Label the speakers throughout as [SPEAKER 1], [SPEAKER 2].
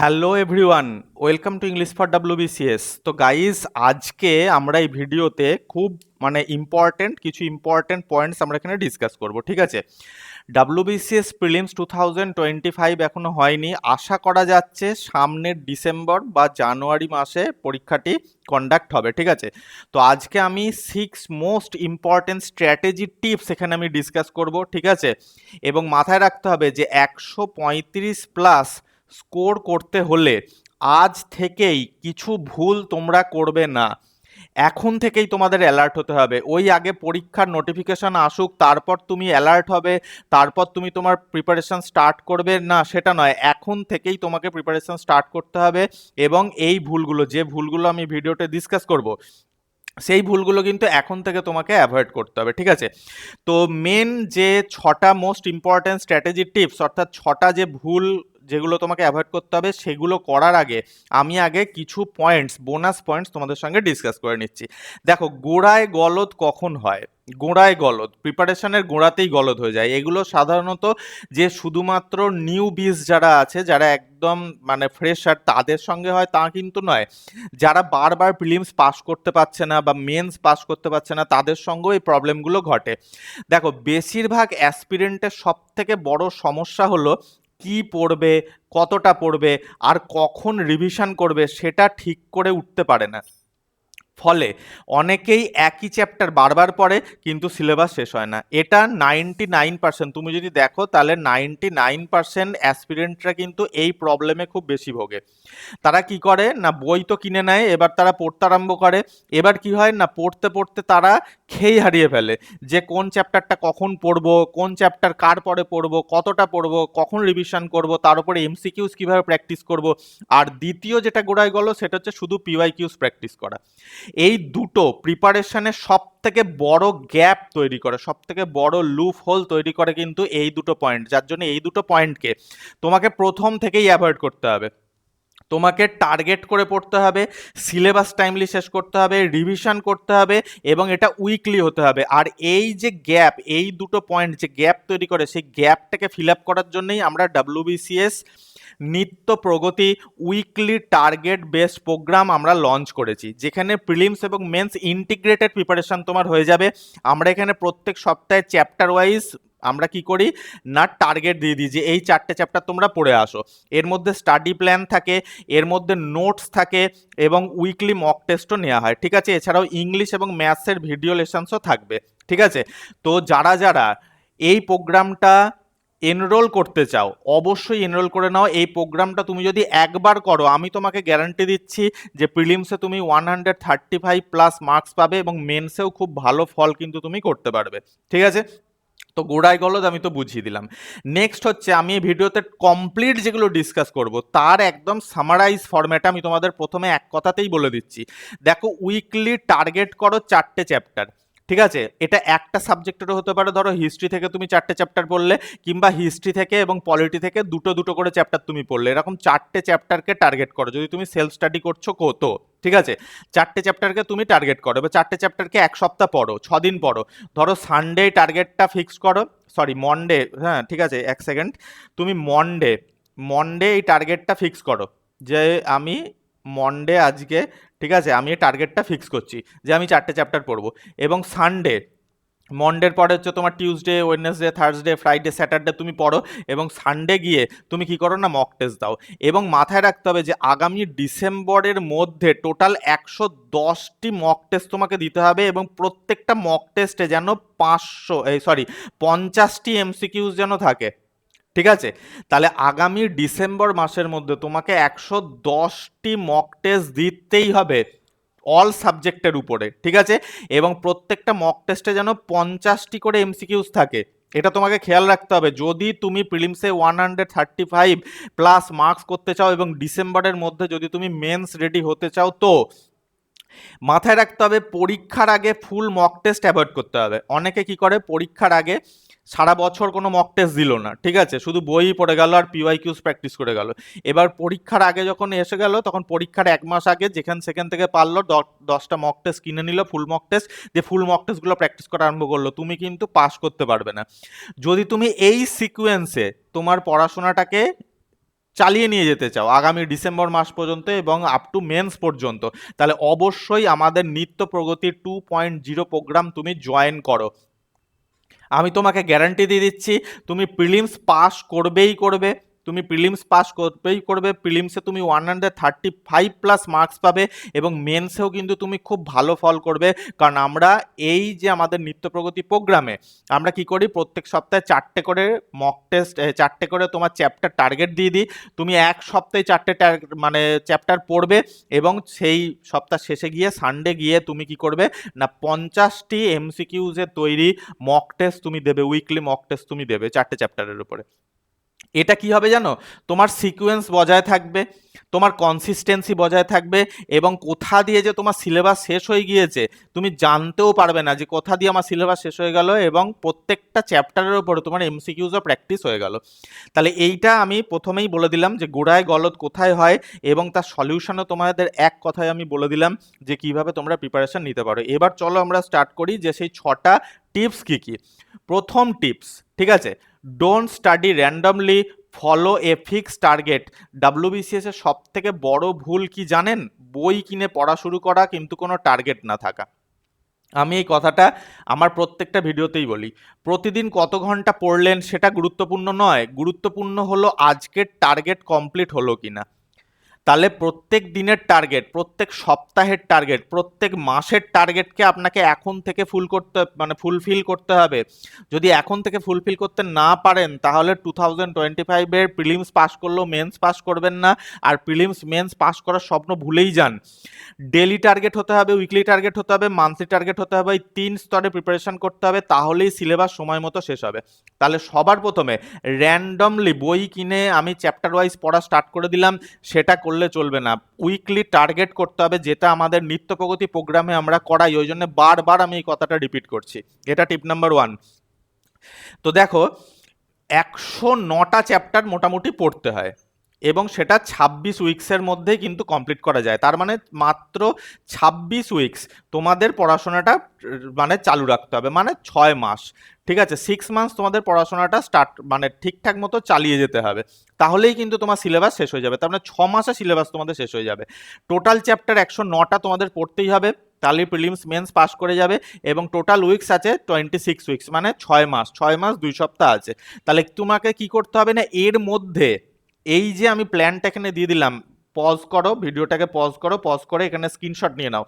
[SPEAKER 1] Hello everyone, welcome to English for WBCS. তো guys, আজকে আমরা এই ভিডিওতে খুব কিছু ইম্পর্টেন্ট পয়েন্টস আমরা এখানে ডিসকাস করব, ঠিক আছে? ডাব্লিউবিসিএস প্রিলিমস 2025 এখনো হয়নি, আশা করা যাচ্ছে সামনের ডিসেম্বর বা জানুয়ারি মাসে পরীক্ষাটি কন্ডাক্ট হবে, ঠিক আছে? তো আজকে আমি 6 মোস্ট ইম্পর্টেন্ট স্ট্র্যাটেজি টিপস এখানে আমি ডিসকাস করব, ঠিক আছে? এবং মাথায় রাখতে হবে যে 135 প্লাস স্কোর করতে হলে আজ থেকেই কিছু ভুল তোমরা করবে না। এখন থেকেই তোমাদের অ্যালার্ট হতে হবে। ওই আগে পরীক্ষার নোটিফিকেশন আসুক, তারপর তুমি অ্যালার্ট হবে, তারপর তুমি তোমার প্রিপারেশন স্টার্ট করবে না, সেটা নয়। এখন থেকেই তোমাকে প্রিপারেশন স্টার্ট করতে হবে। এবং এই ভুলগুলো, যে ভুলগুলো আমি ভিডিওতে ডিসকাস করব, সেই ভুলগুলো কিন্তু এখন থেকে তোমাকে অ্যাভয়েড করতে হবে, ঠিক আছে? তো মেন যে 6টা মোস্ট ইম্পর্ট্যান্ট স্ট্র্যাটেজি টিপস, অর্থাৎ 6টা যে ভুল যেগুলো তোমাকে অ্যাভয়েড করতে হবে, সেগুলো করার আগে আমি আগে কিছু বোনাস পয়েন্টস তোমাদের সঙ্গে ডিসকাস করে নিচ্ছি। দেখো, গোড়ায় গলদ কখন হয়? গোড়ায় গলদ, প্রিপারেশনের গোড়াতেই গলদ হয়ে যায়। এগুলো সাধারণত যে শুধুমাত্র নিউ বিজ যারা আছে, যারা একদম ফ্রেশার, তাদের সঙ্গে হয় তা কিন্তু নয়। যারা বারবার প্রিলিমস পাস করতে পারছে না বা মেন্স পাস করতে পারছে না, তাদের সঙ্গেও এই প্রবলেমগুলো ঘটে। দেখো, বেশিরভাগ অ্যাসপিরেন্টের সব থেকে বড় সমস্যা হলো কি পড়বে, কতটা পড়বে, আর কখন রিভিশন করবে সেটা ঠিক করে উঠতে পারে না। ফলে অনেকেই একই চ্যাপ্টার বারবার পড়ে, কিন্তু সিলেবাস শেষ হয় না। এটা 99%, তুমি যদি দেখো তাহলে 99% অ্যাসপিরেন্টরা কিন্তু এই প্রবলেমে খুব বেশি ভোগে। তারা কি করে না, বই তো কিনে নেয়, এবার তারা পড়তে আরম্ভ করে। এবার কি হয় না, পড়তে পড়তে তারা খেই হারিয়ে ফেলে যে কোন চ্যাপ্টারটা কখন পড়বো, কোন চ্যাপ্টার কার পরে পড়বো, কতটা পড়বো, কখন রিভিশন করব, তার উপরে এমসিকিউস কিভাবে প্র্যাকটিস করব। আর দ্বিতীয় যেটা গোড়ায় গেল, সেটা হচ্ছে শুধু পিওয়াইকিউস প্র্যাকটিস করা। এই দুটো প্রিপারেশনের সব থেকে বড় গ্যাপ তৈরি করে, সব থেকে বড় লুপ হোল তৈরি করে কিন্তু এই দুটো পয়েন্ট। যার জন্য এই দুটো পয়েন্টকে তোমাকে প্রথম থেকেই অ্যাভয়েড করতে হবে। তোমাকে টার্গেট করে পড়তে হবে, সিলেবাস টাইমলি শেষ করতে হবে, রিভিশন করতে হবে, এবং এটা উইকলি হতে হবে। আর এই যে গ্যাপ, এই দুটো পয়েন্ট যে গ্যাপ তৈরি করে, সেই গ্যাপটাকে ফিল আপ করার জন্যই আমরা ডাব্লিউবিসিএস নিত্য প্রগতি উইকলি টার্গেট বেসড প্রোগ্রাম আমরা লঞ্চ করেছি, যেখানে প্রিলিমস এবং মেন্স ইন্টিগ্রেটেড প্রিপারেশন তোমার হয়ে যাবে। আমরা এখানে প্রত্যেক সপ্তাহে চ্যাপ্টার ওয়াইজ আমরা কি করি না, টার্গেট দিয়ে দিই যে এই 4টে চ্যাপ্টার তোমরা পড়ে আসো। এর মধ্যে স্টাডি প্ল্যান থাকে, এর মধ্যে নোটস থাকে, এবং উইকলি মক টেস্টও নেওয়া হয়, ঠিক আছে? এছাড়াও ইংলিশ এবং ম্যাথসের ভিডিও লেসনসও থাকবে, ঠিক আছে? তো যারা যারা এই প্রোগ্রামটা এনরোল করতে চাও, অবশ্যই এনরোল করে নাও। এই প্রোগ্রামটা তুমি যদি একবার করো, আমি তোমাকে গ্যারান্টি দিচ্ছি যে প্রিলিমসে তুমি 135 প্লাস মার্কস পাবে, এবং মেন্সেও খুব ভালো ফল কিন্তু তুমি করতে পারবে, ঠিক আছে? তো গোড়ায় গলদ আমি তো বুঝিয়ে দিলাম। নেক্সট হচ্ছে, আমি এই ভিডিওতে কমপ্লিট যেগুলো ডিসকাস করব, তার একদম সামারাইজ ফরম্যাট আমি তোমাদের প্রথমে এক কথাতেই বলে দিচ্ছি। দেখো, উইকলি টার্গেট করো 4টে চ্যাপ্টার, ঠিক আছে? এটা একটা সাবজেক্টেরও হতে পারে। ধরো হিস্ট্রি থেকে তুমি 4টে চ্যাপ্টার পড়লে, কিংবা হিস্ট্রি থেকে এবং পলিটি থেকে দুটো দুটো করে চ্যাপ্টার তুমি পড়লে, এরকম 4টে চ্যাপ্টারকে টার্গেট করো। যদি তুমি সেলফ স্টাডি করছো তো, ঠিক আছে? 4টে চ্যাপ্টারকে তুমি টার্গেট করো। এবার 4টে চ্যাপ্টারকে এক সপ্তাহ পড়ো, 6 দিন পড়ো। ধরো সানডে টার্গেটটা ফিক্স করো, সরি মন্ডে, হ্যাঁ ঠিক আছে, এক সেকেন্ড। তুমি মন্ডে এই টার্গেটটা ফিক্স করো যে আমি মন্ডে আজকে, ঠিক আছে, আমি এই টার্গেটটা ফিক্স করছি যে আমি 4টে চ্যাপ্টার পড়বো। এবং মন্ডের পরে হচ্ছে তোমার Tuesday, Wednesday, Thursday, Friday, Saturday তুমি পড়ো, এবং সানডে গিয়ে তুমি কি করো না, মক টেস্ট দাও। এবং মাথায় রাখতে হবে যে আগামী ডিসেম্বরের মধ্যে টোটাল 110টি মক টেস্ট তোমাকে দিতে হবে, এবং প্রত্যেকটা মক টেস্টে যেন 50টি এমসিকিউজ যেন থাকে, ঠিক আছে? তাহলে আগামী ডিসেম্বর মাসের মধ্যে তোমাকে 110টি মক টেস্ট দিতেই হবে, অল সাবজেক্টের উপরে, ঠিক আছে? এবং প্রত্যেকটা মক টেস্টে যেন 50টি করে এমসিকিউজ থাকে। এটা তোমাকে খেয়াল রাখতে হবে যদি তুমি প্রিলিমসে 135 প্লাস মার্কস করতে চাও, এবং ডিসেম্বরের মধ্যে যদি তুমি মেন্স রেডি হতে চাও। তো মাথায় রাখতে হবে, পরীক্ষার আগে ফুল মক টেস্ট অ্যাভয়েড করতে হবে। অনেকে কি করে, পরীক্ষার আগে সারা বছর কোনো মক টেস্ট দিল না, ঠিক আছে, শুধু বই পড়ে গেল আর পিওয়াইকিউস প্র্যাকটিস করে গেল। এবার পরীক্ষার আগে যখন এসে গেল, তখন পরীক্ষার 1 মাস আগে সেখান থেকে পারলো 10টা মক টেস্ট কিনে নিল, ফুল মক টেস্ট, যে ফুল মক টেস্টগুলো প্র্যাকটিস করা আরম্ভ করলো। তুমি কিন্তু পাস করতে পারবে না। যদি তুমি এই সিকোয়েন্সে তোমার পড়াশোনাটাকে চালিয়ে নিয়ে যেতে চাও আগামী ডিসেম্বর মাস পর্যন্ত এবং আপ টু মেন্স পর্যন্ত, তাহলে অবশ্যই আমাদের নিত্য প্রগতি 2.0 প্রোগ্রাম তুমি জয়েন করো। আমি তোমাকে গ্যারান্টি দিয়ে দিচ্ছি তুমি প্রিলিমস পাস করবেই করবে, তুমি প্রিলিমস পাস করবেই করবে, প্রিলিমসে তুমি 135+ মার্কস পাবে এবং মেন্সেও কিন্তু তুমি খুব ভালো ফল করবে। কারণ আমরা এই যে আমাদের নিত্য প্রগতি প্রোগ্রামে আমরা কি করি, প্রত্যেক সপ্তাহে 4টে করে মক টেস্ট, 4টে করে তোমার চ্যাপ্টার টার্গেট দিয়ে দিই। তুমি এক সপ্তাহে 4টে মানে চ্যাপ্টার পড়বে এবং সেই সপ্তাহ শেষে গিয়ে সানডে গিয়ে তুমি কি করবে না 50টি এমসিকিউজের তৈরি মক টেস্ট তুমি দেবে, উইকলি মক টেস্ট তুমি দেবে 4টে চ্যাপ্টারের উপরে। এটা কি হবে জানো, তোমার সিকোয়েন্স বজায় থাকবে, তোমার কনসিস্টেন্সি বজায় থাকবে এবং কোথা দিয়ে যে তোমার সিলেবাস শেষ হয়ে গিয়েছে তুমি জানতেও পারবে না যে কোথা দিয়ে আমার সিলেবাস শেষ হয়ে গেল, এবং প্রত্যেকটা চ্যাপ্টারের উপরে তোমার এমসিকিউজও প্র্যাকটিস হয়ে গেল। তাহলে এইটা আমি প্রথমেই বলে দিলাম যে গোড়ায় গলদ কোথায় হয় এবং তার সলিউশনও তোমাদের এক কথায় আমি বলে দিলাম যে কিভাবে তোমরা প্রিপারেশন নিতে পারো। এবার চলো আমরা স্টার্ট করি যে সেই 6টা টিপস কি কি। প্রথম টিপস, ঠিক আছে, don't study randomly, follow A fix target. WBCS এর সব থেকে বড় ভুল কি জানেন, বই কিনে পড়া শুরু করা কিন্তু কোনো টার্গেট না থাকা। আমি এই কথাটা আমার প্রত্যেকটা ভিডিওতেই বলি, প্রতিদিন কত ঘন্টা পড়লেন সেটা গুরুত্বপূর্ণ নয়, গুরুত্বপূর্ণ হলো আজকের টার্গেট কমপ্লিট হলো কিনা। তাহলে প্রত্যেক দিনের টার্গেট, প্রত্যেক সপ্তাহের টার্গেট, প্রত্যেক মাসের টার্গেটকে আপনাকে এখন থেকে ফুলফিল করতে হবে। যদি এখন থেকে ফুলফিল করতে না পারেন তাহলে 2025-এর প্রিলিমস পাস করলেও মেন্স পাস করবেন না, আর প্রিলিমস মেন্স পাস করার স্বপ্ন ভুলেই যান। ডেলি টার্গেট হতে হবে, উইকলি টার্গেট হতে হবে, মান্থলি টার্গেট হতে হবে, এই 3 স্তরে প্রিপারেশন করতে হবে, তাহলেই সিলেবাস সময় মতো শেষ হবে। তাহলে সবার প্রথমে র্যান্ডমলি বই কিনে আমি চ্যাপ্টার ওয়াইজ পড়া স্টার্ট করে দিলাম, সেটা করলে চলবে না। উইকলি টার্গেট করতে হবে, যেটা আমাদের নিত্য প্রগতি প্রোগ্রামে আমরা করাই, ওই জন্য বারবার আমি এই কথাটা রিপিট করছি। এটা টিপ নাম্বার 1। তো দেখো 109টা চ্যাপ্টার মোটামুটি পড়তে হয় এবং সেটা 26 উইক্সের মধ্যে কিন্তু কমপ্লিট করা যায়। তার মানে মাত্র 26 উইক্স তোমাদের পড়াশোনাটা মানে চালু রাখতে হবে, মানে 6 মাস, ঠিক আছে, 6 মান্থস তোমাদের পড়াশোনাটা স্টার্ট মানে ঠিকঠাক মতো চালিয়ে যেতে হবে, তাহলেই কিন্তু তোমার সিলেবাস শেষ হয়ে যাবে। তার মানে 6 মাসে সিলেবাস তোমাদের শেষ হয়ে যাবে। টোটাল চ্যাপ্টার 109টা তোমাদের পড়তেই হবে, তাহলে প্রিলিমস মেন্স পাস করে যাবে এবং টোটাল উইক্স আছে 26 উইক্স, মানে 6 মাস 2 সপ্তাহ আছে। তাহলে তোমাকে কি করতে হবে না, এর মধ্যে এই যে আমি প্ল্যানটা এখানে দিয়ে দিলাম, পজ করো ভিডিওটাকে, পজ করে এখানে স্ক্রিনশট নিয়ে নাও,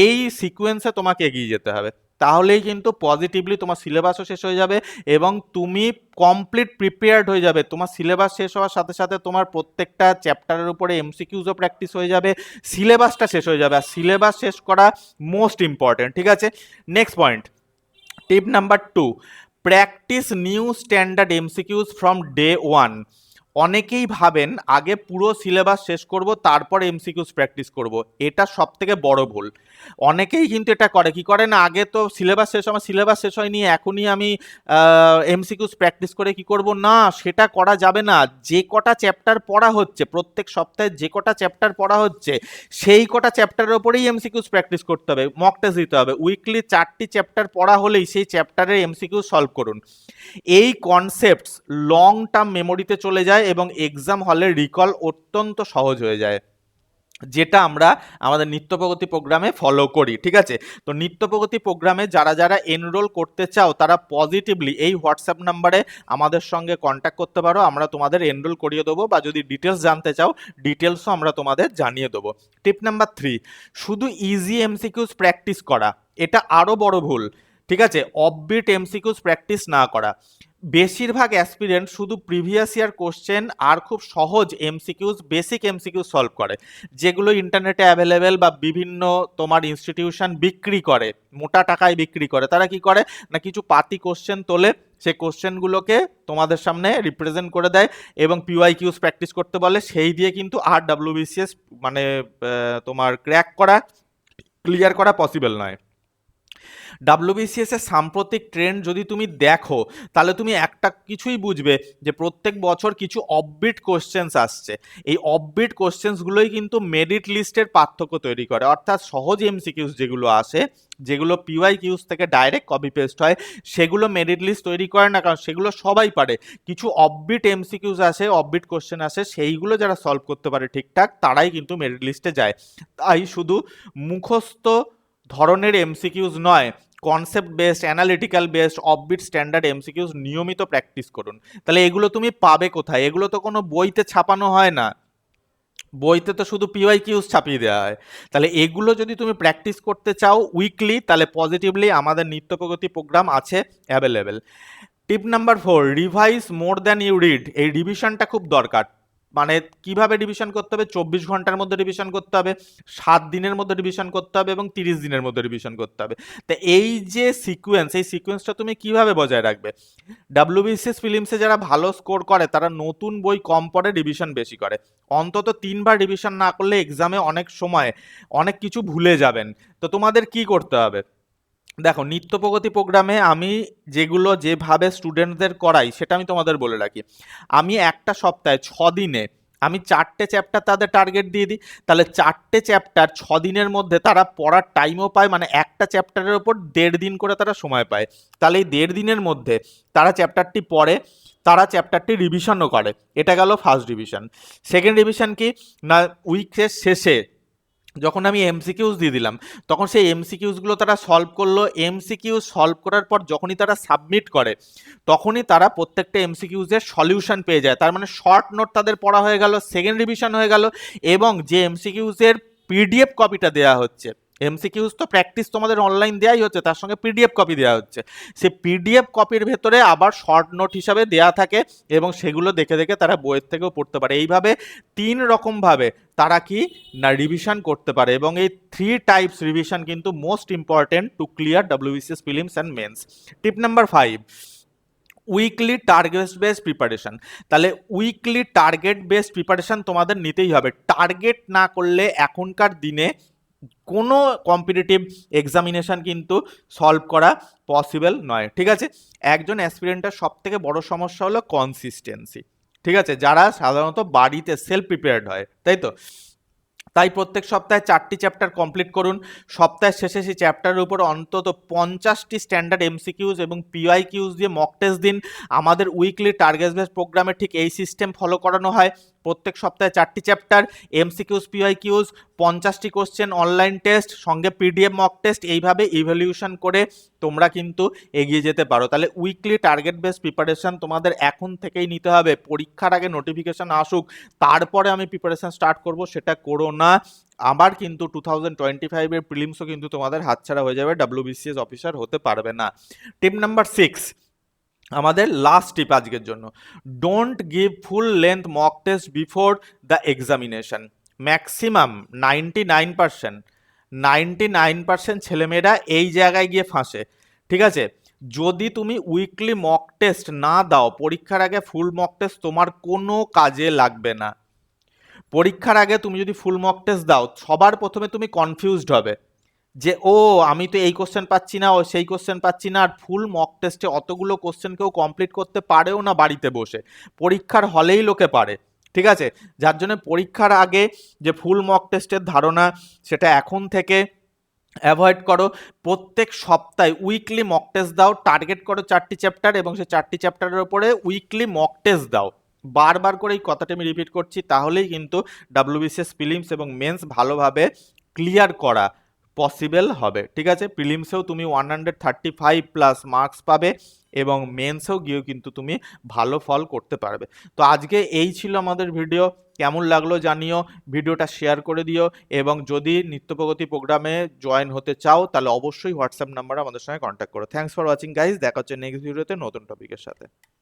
[SPEAKER 1] এই সিকোয়েন্সে তোমাকে এগিয়ে যেতে হবে, তাহলেই কিন্তু পজিটিভলি তোমার সিলেবাসও শেষ হয়ে যাবে এবং তুমি কমপ্লিট প্রিপেয়ার্ড হয়ে যাবে। তোমার সিলেবাস শেষ হওয়ার সাথে সাথে তোমার প্রত্যেকটা চ্যাপ্টারের উপরে এমসিকিউজও প্র্যাকটিস হয়ে যাবে, সিলেবাসটা শেষ হয়ে যাবে, আর সিলেবাস শেষ করা মোস্ট ইম্পর্টেন্ট, ঠিক আছে। Next point, tip number 2, practice new standard MCQs from day 1। অনেকেই ভাবেন আগে পুরো সিলেবাস শেষ করব তারপর এমসিকিউজ প্র্যাকটিস করব, এটা সব থেকে বড় ভুল। অনেকেই কিন্তু এটা করে, কি করে না, আগে তো সিলেবাস শেষ, আমার সিলেবাস শেষ হয়নি এখনই আমি এমসিকিউজ প্র্যাকটিস করে কি করব, না সেটা করা যাবে না। যে কটা চ্যাপ্টার পড়া হচ্ছে প্রত্যেক সপ্তাহে, যে কটা চ্যাপ্টার পড়া হচ্ছে সেই কটা চ্যাপ্টারের ওপরেই এমসিকিউজ প্র্যাকটিস করতে হবে, মক টেস্ট দিতে হবে। উইকলি 4টি চ্যাপ্টার পড়া হলেই সেই চ্যাপ্টারের এমসিকিউজ সলভ করুন। এই কনসেপ্টস লং টার্ম মেমোরিতে চলে যায় এবং এক্সাম হলে রিকল অত্যন্ত সহজ হয়ে যায়, যেটা আমরা আমাদের নিত্য প্রগতি প্রোগ্রামে ফলো করি, ঠিক আছে। তো নিত্য প্রগতি প্রোগ্রামে যারা যারা এনরোল করতে চাও তারা পজিটিভলি এই হোয়াটসঅ্যাপ নাম্বারে আমাদের সঙ্গে কন্ট্যাক্ট করতে পারো, আমরা তোমাদের এনরোল করিয়ে দেবো, বা যদি ডিটেলস জানতে চাও ডিটেলসও আমরা তোমাদের জানিয়ে দেবো। টিপ নাম্বার 3, শুধু ইজি এমসিকিউজ প্র্যাকটিস করা, এটা আরও বড় ভুল, ঠিক আছে। অফবিট এমসিকিউজ প্র্যাকটিস না করা, বেশিরভাগ অ্যাসপিরেন্ট শুধু প্রিভিয়াস ইয়ার কোশ্চেন আর খুব সহজ এমসিকিউজ, বেসিক এমসিকিউজ সলভ করে, যেগুলো ইন্টারনেটে অ্যাভেলেবেল বা বিভিন্ন তোমার ইনস্টিটিউশন বিক্রি করে, মোটা টাকায় বিক্রি করে। তারা কি করে না, কিছু পাতি কোশ্চেন তোলে, সেই কোশ্চেনগুলোকে তোমাদের সামনে রিপ্রেজেন্ট করে দেয় এবং পিওয়াইকিউজ প্র্যাকটিস করতে বলে, সেই দিয়ে কিন্তু আর ডাব্লিউবিসিএস মানে তোমার ক্লিয়ার করা পসিবল নয়। ডাব্লিউবিসিএস এর সাম্প্রতিক ট্রেন্ড যদি তুমি দেখো তাহলে তুমি একটা কিছুই বুঝবে যে প্রত্যেক বছর কিছু অফবিট কোশ্চেন্স আসছে। এই অফবিট কোশ্চেন্সগুলোই কিন্তু মেরিট লিস্টের পার্থক্য তৈরি করে, অর্থাৎ সহজ এমসিকিউস যেগুলো আসে, যেগুলো পিওয়াই কিউস থেকে ডাইরেক্ট কপি পেস্ট হয়, সেগুলো মেরিট লিস্ট তৈরি করে না, কারণ সেগুলো সবাই পারে। কিছু অফবিট এমসিকিউস আসে, অফবিট কোশ্চেন আসে, সেইগুলো যারা সলভ করতে পারে ঠিকঠাক তারাই কিন্তু মেরিট লিস্টে যায়। তাই শুধু মুখস্থ ধরনের এমসিকিউস নয়, concept based, analytical based, offbeat standard MCQs নিয়মিত প্র্যাকটিস করুন। তাহলে এগুলো তুমি পাবে কোথায়? এগুলো তো কোনো বইতে ছাপানো হয় না, বইতে তো শুধু পিওয়াই কিউজ ছাপিয়ে দেওয়া হয়। তাহলে এগুলো যদি তুমি প্র্যাকটিস করতে চাও উইকলি, তাহলে পজিটিভলি আমাদের নিত্য প্রগতি প্রোগ্রাম আছে available. Tip number 4, revise more than you read. এই রিভিশনটা খুব দরকার। মানে কিভাবে রিভিশন করতে হবে? 24 ঘন্টার মধ্যে রিভিশন করতে হবে, 7 দিনের মধ্যে রিভিশন করতে হবে এবং 30 দিনের মধ্যে রিভিশন করতে হবে। তো এই যে সিকোয়েন্স, এই সিকোয়েন্সটা তুমি কিভাবে বজায় রাখবে? ডাব্লিউবিসিএস ফিলিমসে যারা ভালো স্কোর করে তারা নতুন বই কম পড়ে, রিভিশন বেশি করে। অন্তত 3বার রিভিশন না করলে এক্সামে অনেক সময় অনেক কিছু ভুলে যাবেন। তো তোমাদের কি করতে হবে? দেখো, নিত্য প্রগতি প্রোগ্রামে আমি যেগুলো যেভাবে স্টুডেন্টদের করাই সেটা আমি তোমাদের বলে রাখি। আমি একটা সপ্তাহে 6 দিনে আমি 4টে চ্যাপ্টার তাদের টার্গেট দিয়ে দিই। তাহলে 4টে চ্যাপ্টার 6 দিনের মধ্যে তারা পড়ার টাইমও পায়, মানে একটা চ্যাপ্টারের ওপর 1.5 দিন করে তারা সময় পায়। তাহলে এই 1.5 দিনের মধ্যে তারা চ্যাপ্টারটি পড়ে, তারা চ্যাপ্টারটি রিভিশনও করে। এটা গেল ফার্স্ট রিভিশন। সেকেন্ড রিভিশন কি না, উইকের শেষে যখন আমি এমসিকিউজ দিয়ে দিলাম তখন সেই এমসিকিউজগুলো তারা সলভ করলো। এমসিকিউজ সলভ করার পর যখনই তারা সাবমিট করে তখনই তারা প্রত্যেকটা এমসিকিউজের সলিউশন পেয়ে যায়। তার মানে শর্ট নোট তাদের পড়া হয়ে গেল, সেকেন্ড রিভিশন হয়ে গেল, এবং যে এমসিকিউজের পিডিএফ কপিটা দেওয়া হচ্ছে, এমসিকিউজ তো প্র্যাকটিস তোমাদের অনলাইন দেওয়াই হচ্ছে, তার সঙ্গে পিডিএফ কপি দেওয়া হচ্ছে। সেই পিডিএফ কপির ভেতরে আবার শর্ট নোট হিসাবে দেওয়া থাকে এবং সেগুলো দেখে দেখে তারা বইয়ের থেকেও পড়তে পারে। এইভাবে 3 রকমভাবে তারা কি না রিভিশন করতে পারে, এবং এই 3 টাইপস রিভিশন কিন্তু most important to clear WBCS prelims and men's. Tip number 5, weekly target based preparation. তাহলে উইকলি টার্গেট বেসড প্রিপারেশন তোমাদের নিতেই হবে। টার্গেট না করলে এখনকার দিনে কোনো কম্পিটিটিভ এক্সামিনেশন কিন্তু সলভ করা পসিবল নয়। ঠিক আছে, একজন অ্যাসপিরেন্টের সব থেকে বড় সমস্যা হলো কনসিস্টেন্সি। ঠিক আছে, যারা সাধারণত বাড়িতে সেলফ প্রিপেয়ার্ড হয়, তাই তো, তাই প্রত্যেক সপ্তাহে 4টি চ্যাপ্টার কমপ্লিট করুন। সপ্তাহের শেষে সেই চ্যাপ্টারের উপর অন্তত 50টি স্ট্যান্ডার্ড এমসিকিউজ এবং পিওয়াই কিউজ দিয়ে মক টেস্ট দিন। আমাদের উইকলি টার্গেট বেস প্রোগ্রামে ঠিক এই সিস্টেম ফলো করানো হয়। প্রত্যেক সপ্তাহে 4টি চ্যাপ্টার, এমসিকিউজ, পিওয়াই কিউজ, 50টি কোশ্চেন, অনলাইন টেস্ট, সঙ্গে পিডিএফ মক টেস্ট। এইভাবে ইভ্যালুয়েশন করে তোমরা কিন্তু এগিয়ে যেতে পারো। তাহলে উইকলি টার্গেট বেস প্রিপারেশন তোমাদের এখন থেকেই নিতে হবে। পরীক্ষার আগে নোটিফিকেশন আসুক তারপরে আমি প্রিপারেশন স্টার্ট করব, সেটা করো না। আবার কিন্তু 2025-এর প্রিলিমসও কিন্তু তোমাদের হাতছাড়া হয়ে যাবে, ডাব্লিউবিসিএস অফিসার হতে পারবে না। টিপ নাম্বার 6, আমাদের লাস্ট টিপ আজকের জন্য, don't give full length mock test before the examination. Maximum 99% ছেলেমেয়েরা এই জায়গায় গিয়ে ফাঁসে। ঠিক আছে, যদি তুমি উইকলি মক টেস্ট না দাও পরীক্ষার আগে, ফুল মক টেস্ট তোমার কোনো কাজে লাগবে না। পরীক্ষার আগে তুমি যদি ফুল মক টেস্ট দাও, সবার প্রথমে তুমি কনফিউজড হবে যে ও আমি তো এই কোশ্চেন পাচ্ছি না, ও সেই কোশ্চেন পাচ্ছি না। আর ফুল মক টেস্টে অতগুলো কোশ্চেন কেউ কমপ্লিট করতে পারেও না বাড়িতে বসে, পরীক্ষার হলেই লোকে পারে। ঠিক আছে, যার জন্য পরীক্ষার আগে যে ফুল মক টেস্টের ধারণা সেটা এখন থেকে অ্যাভয়েড করো। প্রত্যেক সপ্তাহে উইকলি মক টেস্ট দাও, টার্গেট করো 4টি চ্যাপ্টার এবং সেই 4টি চ্যাপ্টারের উপরে উইকলি মক টেস্ট দাও। বারবার করে এই কথাটা আমি রিপিট করছি, তাহলেই কিন্তু ডাব্লিউবিসিএস প্রিলিমস এবং মেন্স ভালোভাবে ক্লিয়ার করা পসিবল হবে। ঠিক আছে, প্রিলিমসেও তুমি 135+ মার্কস পাবে এবং মেন্সেও গিয়েও কিন্তু তুমি ভালো ফল করতে পারবে। তো আজকে এই ছিল আমাদের ভিডিও। কেমন লাগলো জানিও, ভিডিওটা শেয়ার করে দিও, এবং যদি নিত্য প্রগতি প্রোগ্রামে জয়েন হতে চাও তাহলে অবশ্যই হোয়াটসঅ্যাপ নাম্বারে আমাদের সঙ্গে কন্ট্যাক্ট করো। থ্যাঙ্কস ফর ওয়াচিং গাইজ, দেখা হচ্ছে নেক্সট ভিডিওতে নতুন টপিকের সাথে।